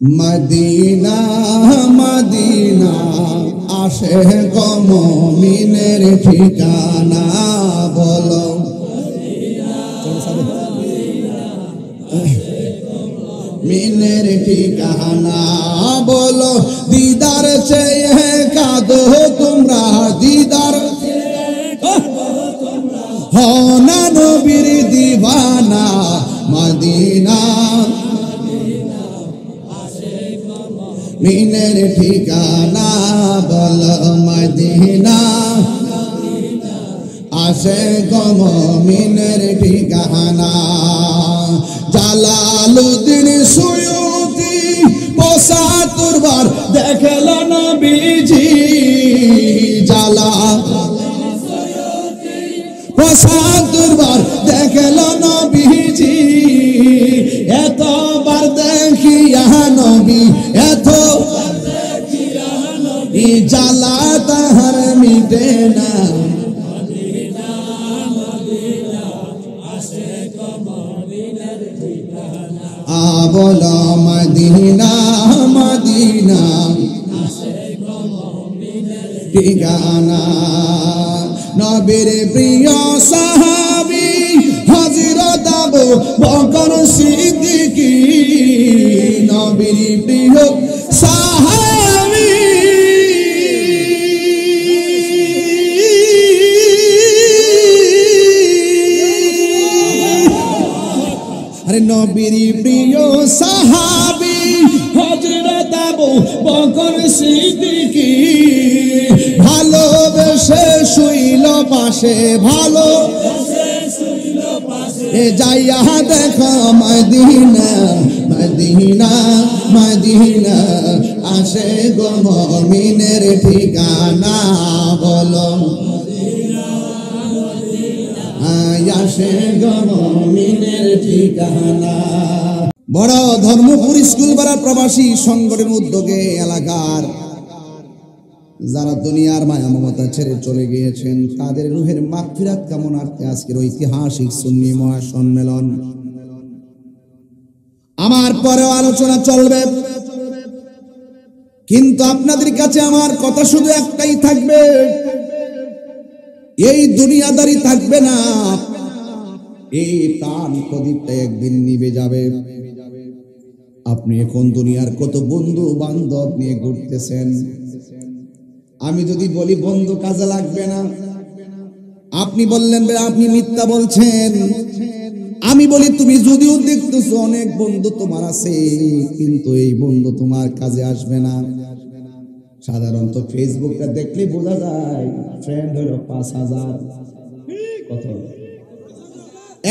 Medina Medina আসে গো মুমিনের ঠিকানা বলো মিনের ঠিকানা বলো দিদার চেয়ে কাঁদো তোমরা দিদার হো না নবীর দিওয়ানা মদিনা মিনের ঠিকানা বলো মদিনা আসে গো মুমিনের ঠিকানা জালালউদ্দিন সুয়ুতি ৭৫ বার দেখল নবীজি জালালউদ্দিন সুয়ুতি ৭৫ বার দেখল নবীজি এতবার দেখিয়া নবী এতবার দেখিয়া নবী জ্বালা তাহার মিটে না বলো মদিনা মদিনা ঠিকানা নবীর প্রিয় সাহাবী হযরত আবু বকর সিদ্দিকী নবীর প্রিয় সাহাবী আরে নবীর প্রিয় সাহাবী হযরত আবু বকর সিদ্দিকী ভালোবেসে শুইল পাশে ভালোবেসে শুইল পাশে যাইয়া দেখো মদিনা মদিনা মদিনা আসে গো মুমিনের ঠিকানা বলো আসে গো মুমিনের ঠিকানা বড় ধর্মপুর স্কুল পাড়ার প্রবাসী সংগঠনের উদ্যোগে এলাকার যারা দুনিয়ার মায়া মমতা ছেড়ে চলে গিয়েছেন তাদের রুহের মাগফিরাত কামনার্থে আজকের ঐতিহাসিক সুন্নি মহাসম্মেলন। আমার পরেও আলোচনা চলবে, কিন্তু আপনাদের কাছে আমার কথা শুধু একটাই থাকবে, এই দুনিয়াদারি থাকবে না, এই প্রাণ প্রদীপটা একদিন নিভে যাবে। আপনি এখন দুনিয়ার কত বন্ধু বান্ধব নিয়ে ঘুরতেছেন, আমি যদি বলি বন্ধু কাজে লাগবে না, আপনি বললেন আপনি মিথ্যা বলছেন। আমি বলি তুমি যদিও দেখতেছো অনেক বন্ধু তোমার আছে, কিন্তু এই বন্ধু তোমার কাজে আসবে না। সাধারণত ফেসবুকটা দেখলে বোঝা যায় ফ্রেন্ড হলো ৫,০০০। কত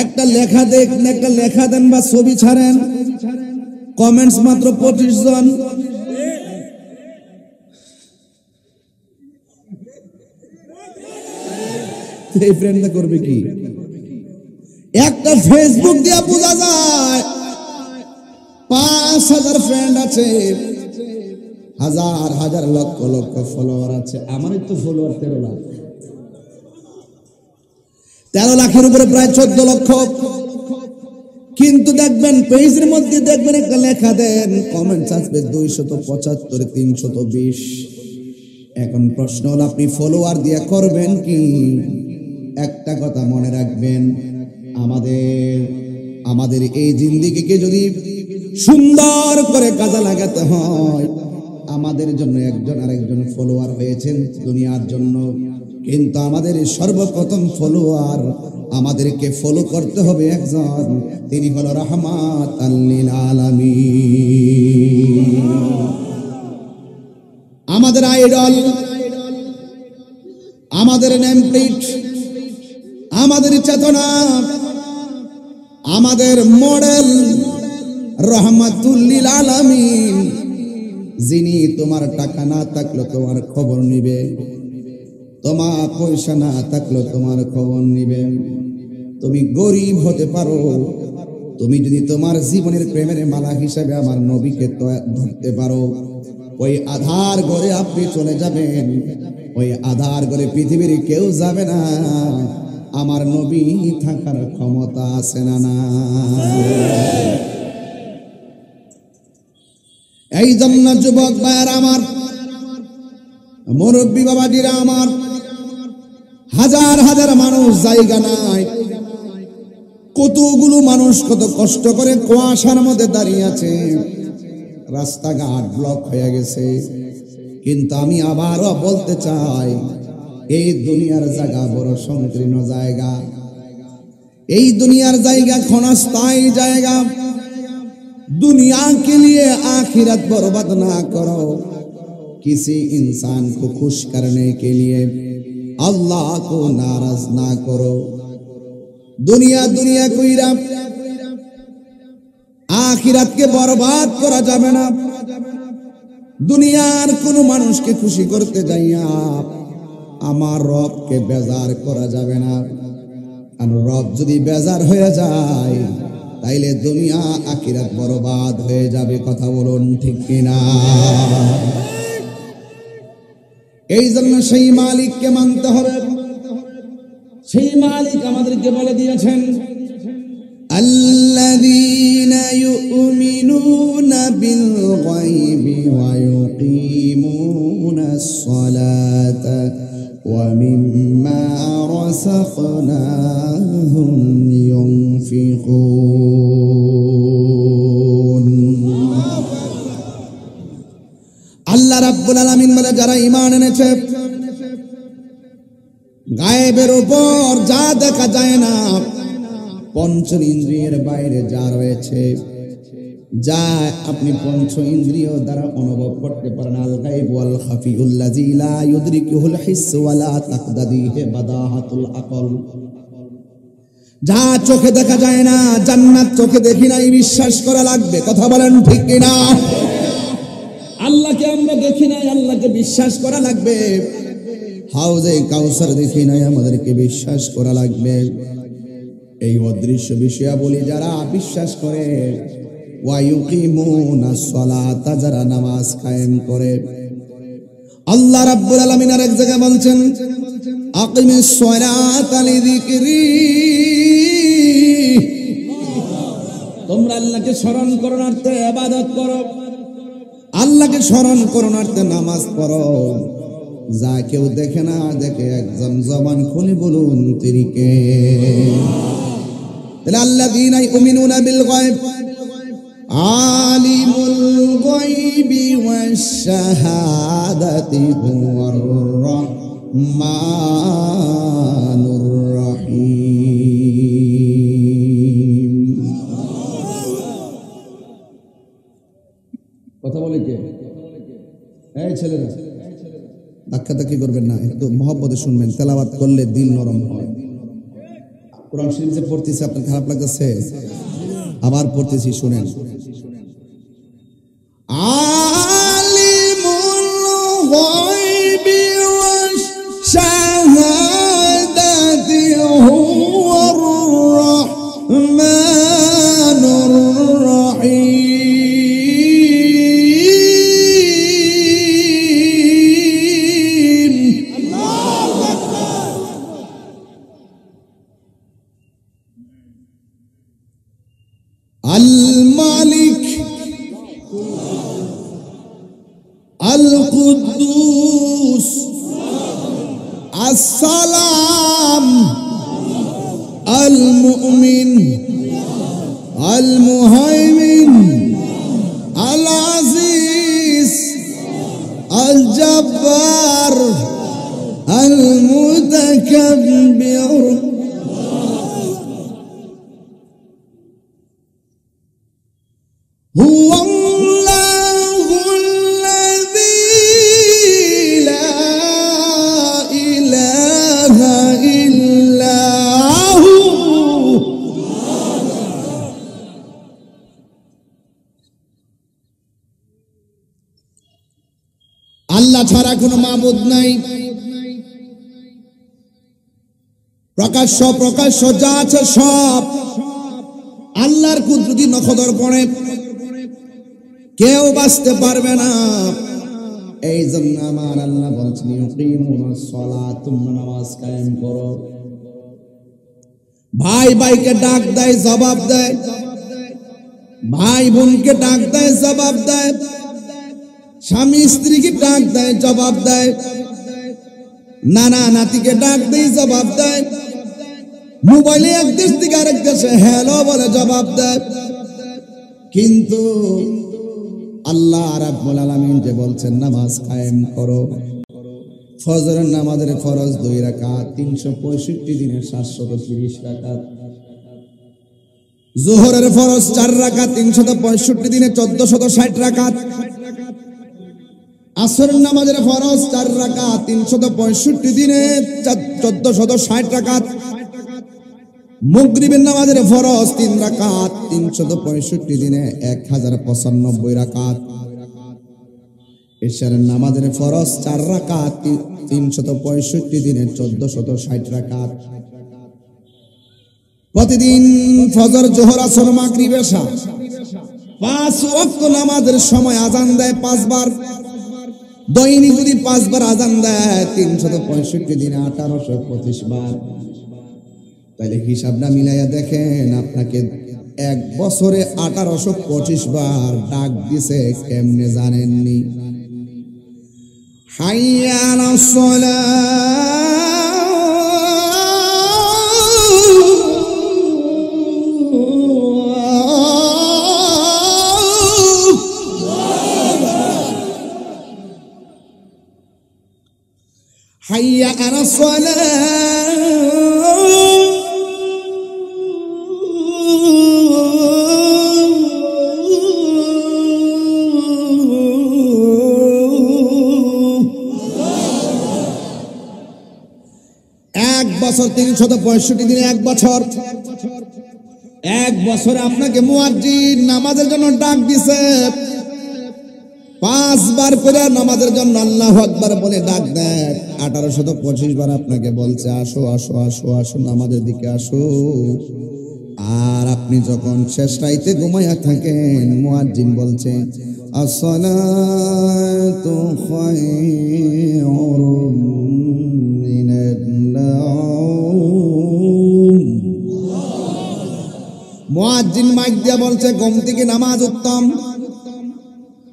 একটা লেখা একটা লেখা দেন বা ছবি ছাড়েন, কমেন্টস মাত্র ২৫ জন। এই ফ্রেন্ডটা করবে কি? একটা ফেসবুক দিয়া বোঝা যায় ৫,০০০ ফ্রেন্ড আছে, হাজার হাজার লক্ষ লক্ষ ফলোয়ার আছে। আমারই তো ফলোয়ার ১৩ লাখ, ১৩ লাখের উপরে প্রায় ১৪ লক্ষ। কিন্তু দেখবেন পেজের মধ্যে দেখবেন একটা লেখা দেন, কমেন্টস আসবে ২৭৫, ৩২০। এখন প্রশ্ন হল আপনি ফলোয়ার দিয়া করবেন কি? একটা কথা মনে রাখবেন, আমাদের এই জিন্দেগিকে যদি সুন্দর করে কাজে লাগাতে হয়, আমাদের জন্য একজন আরেকজন ফলোয়ার হয়েছেন দুনিয়ার জন্য, কিন্তু আমাদের সর্বপ্রথম ফলোয়ার আমাদেরকে ফলো করতে হবে একজন, তিনি হলো রাহমাতাল লিল আলামিন, আমাদের আইডল, আমাদের নেম প্লেট, আমাদের চেতনা, আমাদের মডেল রাহমাতুল লিল আলামিন, যিনি তোমার টাকা না থাকলে তোমার খবর নিবে, তোমার পয়সা না থাকলে তোমার খবর নিবে। তুমি গরিব হতে পারো, তুমি যদি তোমার জীবনের প্রেমের মালা হিসাবে আমার নবীকে ধরতে পারো, ওই আধার ঘরে আপনি চলে যাবেন, ওই আধার ঘরে পৃথিবীর কেউ যাবে না, আমার নবী থাকার ক্ষমতা আছে না? না, এই জন্য যুবক ভাইয়েরা আমার, মুরব্বী বাবাজিরা আমার, হাজার হাজার মানুষ জায়গা নাই, কতগুলো মানুষ কত কষ্ট করে কুয়াশার মধ্যে দাঁড়িয়ে আছে, রাস্তাঘাট ব্লক হয়ে গেছে। কিন্তু আমি আবারও বলতে চাই, এই দুনিয়ার জায়গা বড় সংকীর্ণ জায়গা, এই দুনিয়ার জায়গা ক্ষণস্থায়ী জায়গা। दुनिया के लिए आखिरत बर्बाद ना करो, किसी इंसान को खुश करने के लिए अल्लाह को नाराज ना करो। दुनिया दुनिया कइरा आखिरत के बर्बाद करा जाबे ना। दुनियार कोनो मानुष के खुशी करते जाइया आमार रब के बेजार करा जाबे ना। আর রব যদি বেজার হয়ে যায় তাইলে দুনিয়া আখিরাত বরবাদ হয়ে যাবে। কথা বলুন ঠিক কিনা? এই জন্য সেই মালিককে মানতে হবে। সেই মালিক আমাদেরকে বলে দিয়েছেন, আল্লাযীনা ইউমিনুনা বিল গায়বি ওয়া ইউকিমুনাস সালাতা ওয়া মিম্মা রাযাকনাহুম ইউনফিকুন। আল্লাহ রাব্বুল আলামিন বলে, যারা ঈমান এনেছে, গায়েবের উপর যা দেখা যায় না, পঞ্চ ইন্দ্রিয়ের বাইরে যা রয়েছে, যা আপনি পঞ্চ ইন্দ্রিয় দ্বারা অনুভব করতে পারেন, আল গায়ব ওয়াল খাফিউল্লাযী লা ইউদরিকুহুল হিস ওয়া লা তাকদাদিহি বাদাহাতুল আকল। যা চোখে দেখা যায় না, জান্নাত চোখে দেখি নাই, বিশ্বাস করা লাগবে। কথা বলেন ঠিক কিনা? আল্লাহকে আমরা দেখি নাই, আল্লাহকে বিশ্বাস করা লাগবে। হাউজে কাউসার দেখি নাই, আমাদেরকে বিশ্বাস করা লাগবে। এই অদৃশ্য বিষয়াবলী যারা বিশ্বাস করে, ওয়া ইউকিমুনাস সালাতা, যারা নামাজ কায়েম করে। আল্লাহ রাব্বুল আলামিন আর এক জায়গায় বলছেন, আকিমিস সালাতা লিযিকরি, তোমরা আল্লাহকে স্মরণ করোনার্থে ইবাদত করো, আল্লাহকে স্মরণ করোনার্থে নামাজ পড়ো। যা কেউ দেখে না দেখে, একজন জবান খুলে বলুন তিনি কে? তাহলে আল্লাযীনা ইউমিনুনা বিল গায়ব, আলিমুল গায়বি ওয়াশ শাহাদাতি হুয়ার রাহমানুর রহিম। কথা বলে কে? এই ছেলেরা ধাক্কাধাক্কি করবেন না, একটু মহব্বতে শুনবেন। তেলাওয়াত করলে দিল নরম হয়। কোরআন শরীফ যে পড়তেছি আপনার খারাপ লাগতেছে? আবার পড়তেছি, শুনেন। আলিমুল গায়বি ওয়াশ শাহাদাতি হুয়ার রাহমানুর রহিম। المالك القدوس السلام المؤمن المهيمن العزيز الجبار المتكبر هو الله الذي لا إله إلا هو। আল্লাহ ছাড়া কোনো মাবুদ নাই। প্রকাশ্য প্রকাশ্য যা আছে সব আল্লাহর কুদরতি নখদর পড়ে, কেউ বাঁচতে পারবে না। এই জন্য আমার আল্লাহ বলছেন, ইউকিমুনাস সালাত, তোমরা নামাজ কায়েম করো। ভাই ভাইকে ডাক দেয়, জবাব দেয়। ভাই বোনকে ডাক দেয়, জবাব দেয়। স্বামী স্ত্রীকে ডাক দেয়, জবাব দেয়, নানা নাতিকে ডাক দেয়, জবাব দেয়, মোবাইলে এক দেশ থেকে আরেক দেশে হ্যালো বলে জবাব দেয়। কিন্তু আল্লাহ রাব্বুল আলামিন যে বলছেন নামাজ কায়েম করো, ফজরের নামাজের ফরজ 2 রাকাত, 365 দিনে 730 রাকাত, যোহরের ফরজ 4 রাকাত, 365 দিনে 1460 রাকাত, আসরের নামাজের ফরজ 4 রাকাত, 365 দিনে 1460 রাকাত, মাগরিবের নামাজের ফরজ 3 রাকাত, 365 দিনে 1095 রাকাত, এশারের নামাজের ফরজ 4 রাকাত, 365 দিনে 1460 রাকাত। প্রতিদিন ফজর, জোহর, আসর, মাগরিব, এশা 5 ওয়াক্ত নামাজের সময় আজান দেয় 5 বার। দৈনিক যদি 5 বার আজান দেয় 365 দিনে 1825 বার। তাহলে হিসাবটা মিলাইয়া দেখেন, আপনাকে 1 বছরে 1825 বার ডাক দিছে, কেমনে জানেননি? হাইয়া আলাস সালাহ, হাইয়া আলাস সালাহ, বছর 365 দিনে 1 বছর, 1 বছরে আপনাকে মুয়াজ্জিন নামাজের জন্য ডাক দিছে। 5 বার করে নামাজের জন্য আল্লাহু আকবার বলে ডাক দেয়। 1825 বার আপনাকে বলছে আসো আসো আসো আসো, নামাজের দিকে আসো। আর আপনি যখন শেষ রাইতে ঘুমাইয়া থাকেন, মুয়াজ্জিন বলছে আসসালাতু খায়রুম মিনান নাওম। মুয়াজ্জিন মাইক দিয়া বলছে ঘুম থেকে নামাজ উত্তম।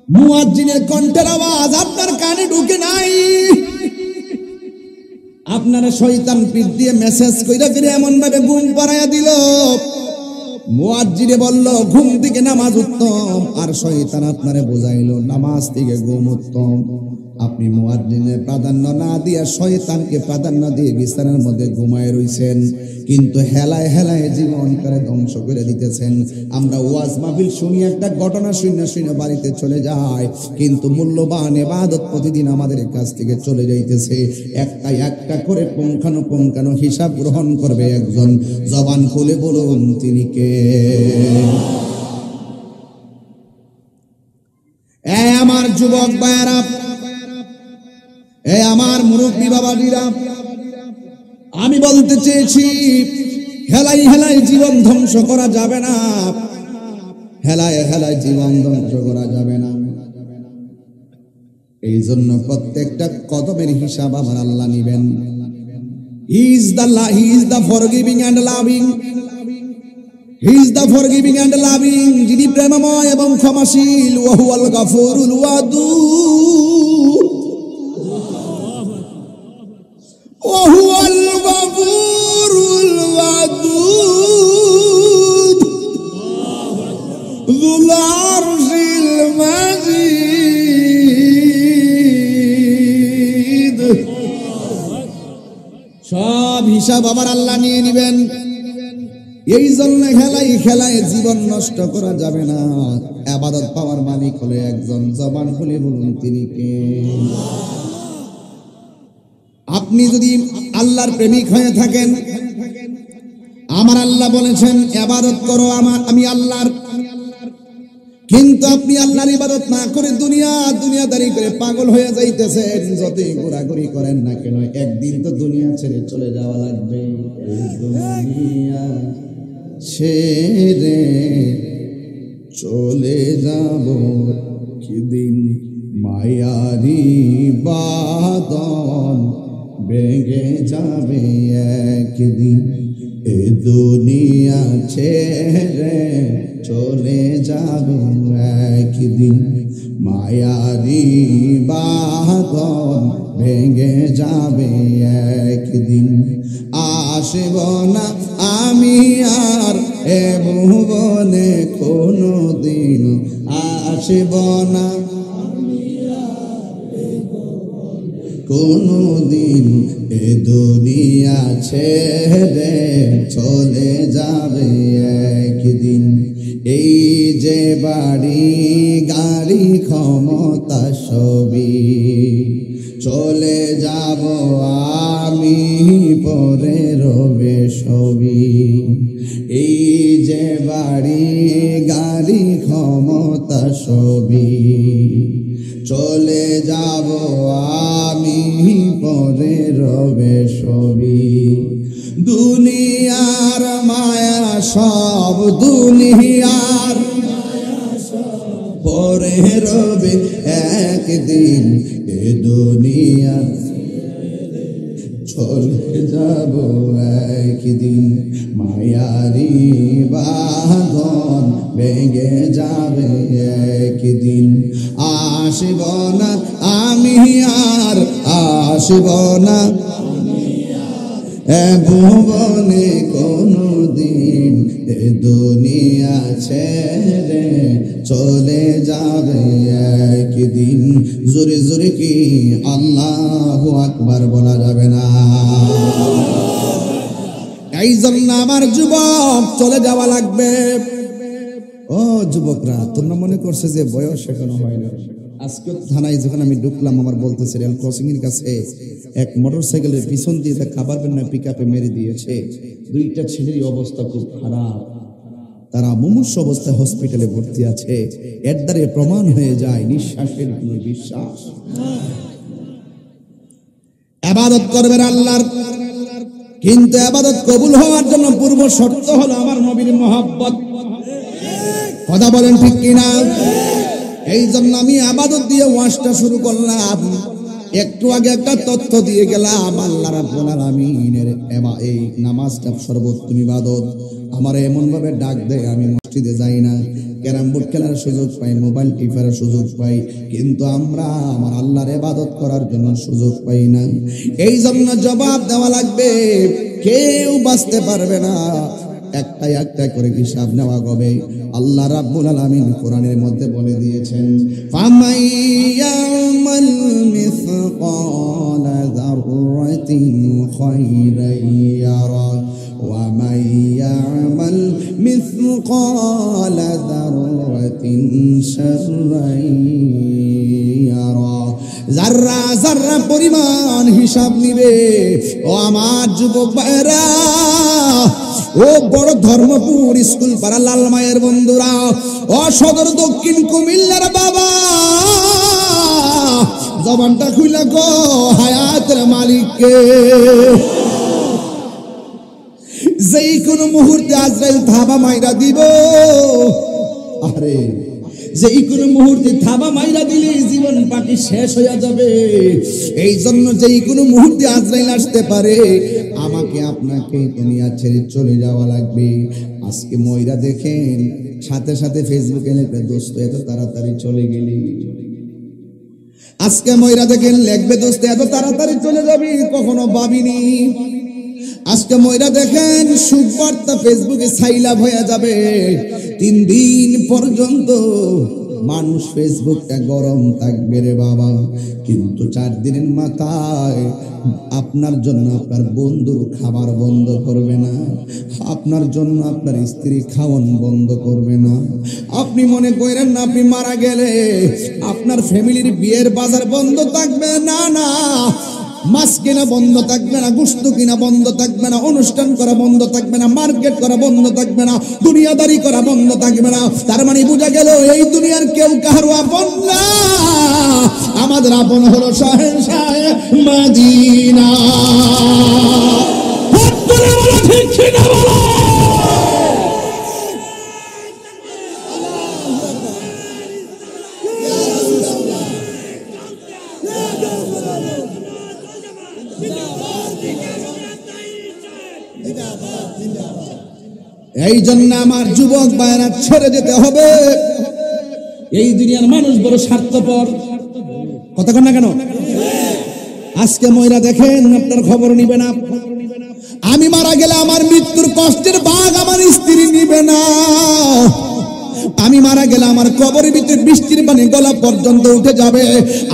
মুয়াজ্জিনের কণ্ঠের আওয়াজ আপনার কানে ঢুকে নাই, আপনার শয়তান পিঠ দিয়ে মেসেজ কইরা ফিরে এমন ভাবে ঘুম পাড়াইয়া দিল। মুয়াজ্জিনে বলল ঘুম থেকে নামাজ উত্তম, আর শয়তান আপনারে বুঝাইলো নামাজ থেকে ঘুম উত্তম। আপনি মুয়াজ্জিনের প্রাধান্য না দিয়ে শয়তানকে প্রাধান্য দিয়ে বিছানার মধ্যে ঘুমায় রইছেন, কিন্তু হেলায় হেলায় জীবন করে ধ্বংস করে দিতেছেন। আমরা ওয়াজ মাহফিল শুনি, একটা ঘটনা শুনে শুনে বাড়িতে চলে যায়, কিন্তু মূল্যবান ইবাদত প্রতিদিন আমাদের কাছ থেকে চলে যাইতেছে। একটা একটা করে পুঙ্খানুপুঙ্খানু হিসাব গ্রহণ করবে একজন। জবান খুলে বলুন তিনি কে? আমার যুবক ভাইয়েরা, আমার মুরব্বী বাবাজিরা, আমি বলতে চেয়েছি হেলাই হেলাই জীবন ধ্বংস করা যাবে না, হেলায় হেলায় জীবন ধ্বংস করা যাবে না। এই জন্য প্রত্যেকটা কদমের হিসাব আমার আল্লাহ নিবেন। He is the forgiving and loving. He is the forgiving and loving, যিনি প্রেমময় এবং ক্ষমাশীল। ওয়া হুয়াল গাফুরুল ওয়াদুদ, ওয়া হুয়াল গাফুরুল ওয়াদুদ, যুল আরশিল মাজিদ। সব হিসাব আমার আল্লাহ নিয়ে নিবেন। এই জন্য খেলায় খেলায় জীবন নষ্ট করা যাবে না। ইবাদত পাওয়ার মালিক হলো একজন। জবান খুলে বলুন তিনি কে? আপনি যদি আল্লাহর প্রেমিক হয়ে থাকেন, আমার আল্লাহ বলেছেন ইবাদত করো আমি আল্লাহর। কিন্তু আপনি আল্লাহর ইবাদত না করে দুনিয়াদারি করে পাগল হয়ে যাইতেছেন। যতই ঘোরাঘুরি করেন না কেন, একদিন তো দুনিয়া ছেড়ে চলে যাওয়া লাগবে। দুনিয়া ছেড়ে চলে যাব কিদিন, মায়ারি বাদন ভেঙে যাবে একদিন। এ দুনিয়া ছেড়ে চলে যাব একদিন, মায়ারি বাঁধন ভেঙে যাবে একদিন। আসব না আমি আর এ ভুবনে কোনো দিন, আসব না কোনো দিন, এ দুনিয়া ছেড়ে চলে যাবে একদিন। এই যে বাড়ি গাড়ি ক্ষমতা সবই চলে যাব আমি, পরে রবে সবই। এই যে বাড়ি গাড়ি ক্ষমতা সবই চলে যাব আমি, পরে রবে সবই। দুনিয়ার মায়া সব দুনিয়ার পরে রবে একদিন, এ দুনিয়া চলে যাব একদিন। মায়ারি বাঁধন ভেঙে যাবে একদিন। আসব না আমি আর, আসব না এ ভুবনে কোনো দিন, এ দুনিয়া ছেড়ে চলে যাবে একদিন। জোরে জোরে কি আল্লাহু আকবার বলা যাবে না? এই জন্য আমার যুবক চলে যাওয়া লাগবে। ও যুবকরা, তোমরা মনে করছে যে বয়স এখনো হয় না। আজকে থানায় যখন আমি ঢুকলাম, আমার বলতেছে রেল ক্রসিং এর কাছে এক মোটরসাইকেলের পিছন দিয়ে খাবার না পিকআপে মেরে দিয়েছে। দুইটা ছেলেরই অবস্থা খুব খারাপ, তারা মুমূর্ষু অবস্থায় হসপিটালে ভর্তি আছে। এর দ্বারা প্রমাণ হয়ে যায় নিঃশ্বাসের কোনো বিশ্বাস। ইবাদত করবেন আল্লাহর, কিন্তু ইবাদত কবুল হওয়ার জন্য পূর্ব শর্ত হলো আমার নবীর মহব্বত। কথা বলেন ঠিক কিনা? এই জন্য আমি ইবাদত দিয়ে ওয়াজটা শুরু করলাম। একটু আগে একটা তথ্য দিয়ে গেলাম, আল্লাহ রাব্বুল আলামিনের এই নামাজটা সর্বোত্তম ইবাদত। আমার এমন ভাবে ডাক দেয়, আমি মসজিদে যাই না, ক্যারাম বোর্ড খেলার সুযোগ পাই, মোবাইল টিপার সুযোগ পাই, কিন্তু আমরা আমার আল্লাহর ইবাদত করার জন্য সুযোগ পাই না। এই জন্য জবাব দেওয়া লাগবে, কেউ বাঁচতে পারবে না। একটা একটা করে হিসাব নেওয়া হবে। আল্লাহ রাব্বুল আলামিন কোরআনের মধ্যে বলে দিয়েছেন, ফামাইয়ামাল মিসকালা যাররাতিন খায়রান ইয়ারা ওয়া মাইয়ামাল মিসকালা যাররাতিন শাররান ইয়ারা। যাররা যাররা পরিমাণ হিসাব নিবে। ও আমার যুবক ভাইরা, ও বড় ধর্মপুর স্কুল পাড়া লাল মায়ের বন্ধুরা, ও সদর দক্ষিণ কুমিল্লার বাবা, জবানটা খুলে গো হায়াতের মালিককে। যেই কোনো মুহূর্তে আজরাইল থাবা মাইরা দিব। আরে যেই কোনো মুহূর্তে থাবা মাইরা দিলে জীবন পাখি শেষ হয়ে যাবে। এই জন্য যেই কোনো মুহূর্তে আজরাইল আসতে পারে, আমাকে আপনাকে দুনিয়া ছেড়ে চলে যাওয়া লাগবে। আজকে ময়রা দেখেন, সাথে সাথে ফেসবুকে লিখবে, দোস্ত এত তাড়াতাড়ি চলে গেলি। আজকে ময়রা দেখেন লিখবে, দোস্ত এত তাড়াতাড়ি চলে যাবি, কখনো ভাবিনি। আজকে ময়রা দেখেন সুখ বার্তা ফেসবুকে সাইলাভ হয়ে যাবে। 3 দিন পর্যন্ত মানুষ ফেসবুকটা গরম থাকবে রে বাবা, কিন্তু 4 দিনের মাথায় আপনার জন্য আপনার বন্ধুর খাবার বন্ধ করবে না, আপনার জন্য আপনার স্ত্রী খাওয়ান বন্ধ করবে না। আপনি মনে করেন না আপনি মারা গেলে আপনার ফ্যামিলির বিয়ের বাজার বন্ধ থাকবে না, না। মাছ কেনা বন্ধ থাকবে না, গোশত কিনা বন্ধ থাকবে না, অনুষ্ঠান করা বন্ধ থাকবে না, মার্কেট করা বন্ধ থাকবে না, দুনিয়াদারি করা বন্ধ থাকবে না। তার মানে বোঝা গেল এই দুনিয়ার কেউ কারো আপন না, আমাদের আপন হলো শাহেনশাহ মদিনা। ঠিক কিনা বলো? এই জন্য আমার যুবক ভাইরা ছেড়ে যেতে হবে। এই দুনিয়ার মানুষ বড় স্বার্থপর, কথা কন না কেন? আজকে ময়রা দেখেন, আপনার খবর নিবে না। আমি মারা গেলে আমার মৃত্যুর কষ্টের ভাগ আমার স্ত্রী নিবে না। আমি মারা গেলে আমার কবরের ভিতরে বৃষ্টির পানি গলা পর্যন্ত উঠে যাবে।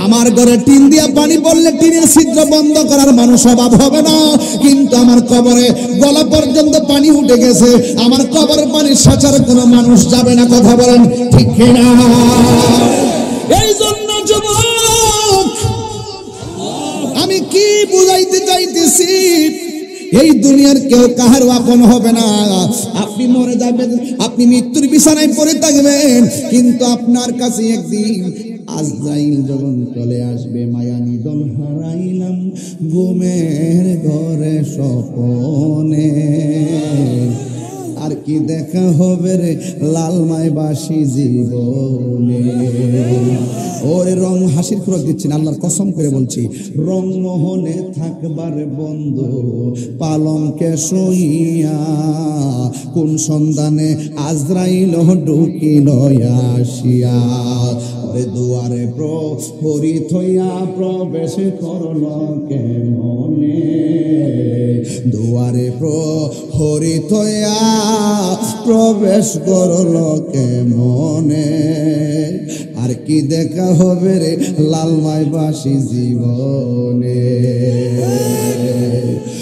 আমার ঘরে টিন দিয়া পানি পড়লে টিনের ছিদ্র বন্ধ করার মানুষ অভাব হবে না, কিন্তু আমার কবরে গলা পর্যন্ত পানি উঠে গেছে, আমার কবরের পানি সাঁচার কোনো মানুষ যাবে না। কথা বলেন ঠিক কিনা? এই জন্য যুবক, আমি কি বুঝাইতে চাইতেছি, এই দুনিয়ার কেউ কাহার আপন হবে না। আপনি মরে যাবেন, আপনি মৃত্যুর বিছানায় পড়ে থাকবেন, কিন্তু আপনার কাছে একদিন আজরাইল যখন চলে আসবে, মায়া নিদন হারাইলাম ঘুমের ঘরে স্বপনে, আর কি দেখা হবে রে লালমাইবাসী জীবনে। ওরে রং হাসির খোরাক দিচ্ছেন, আল্লাহর কসম করে বলছি, রং মোহনে থাকবার বন্ধু পালঙ্কে শুইয়া, কোন সন্ধানে আজরাইল ঢুকিল আসিয়া। ওরে দুয়ারে প্রহরী থইয়া প্রবেশ করল কেমনে, দুয়ারে প্রহরী থইয়া প্রবেশ করল কেমনে, আর কি দেখা হবে রে লালমাইবাসী জীবনে।